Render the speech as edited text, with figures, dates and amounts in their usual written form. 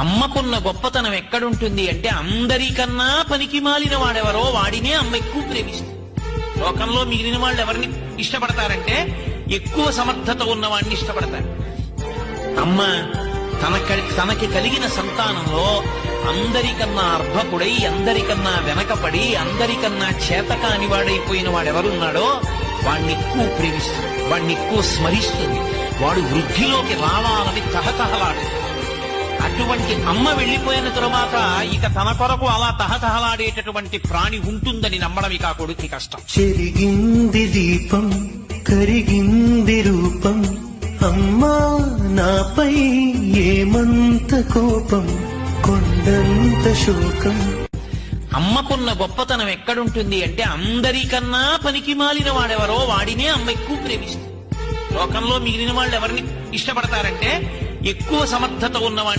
అమ్మకున్న గొప్పతనం ఎక్కడుంటుంది అంటే అందరికన్నా పనికి మాలిన వాడెవరో వాడినే అమ్మ ఎక్కువ ప్రేమిస్తుంది. లోకంలో మిగిలిన వాళ్ళు ఎవరిని ఇష్టపడతారంటే ఎక్కువ సమర్థత ఉన్నవాడిని ఇష్టపడతారు. అమ్మ తనకి కలిగిన సంతానంలో అందరికన్నా అర్భకుడై, అందరికన్నా వెనకపడి, అందరికన్నా చేతకాని వాడైపోయిన వాడెవరున్నాడో వాడిని ఎక్కువ ప్రేమిస్తుంది, వాడిని ఎక్కువ స్మరిస్తుంది. వాడు వృద్ధిలోకి రావాలని తహతహలాడుతుంది. అటువంటి అమ్మ వెళ్లిపోయిన తరువాత ఇక తన కొరకు అలా తహతహలాడేటటువంటి ప్రాణి ఉంటుందని నమ్మడం ఇక కొడుకు కష్టం. చెరిగింది దీపం, కరిగింది రూపం, అమ్మా నాపై ఏమంత కోపం, కొండంత శోకం. అమ్మకున్న గొప్పతనం ఎక్కడుంటుంది అంటే అందరికన్నా పనికి మాలిన వాడెవరో వాడినే అమ్మ ఎక్కువ ప్రేమిస్తుంది. లోకంలో మిగిలిన వాళ్ళు ఎవరిని ఇష్టపడతారంటే ఎక్కువ సమర్థత ఉన్నవాడిని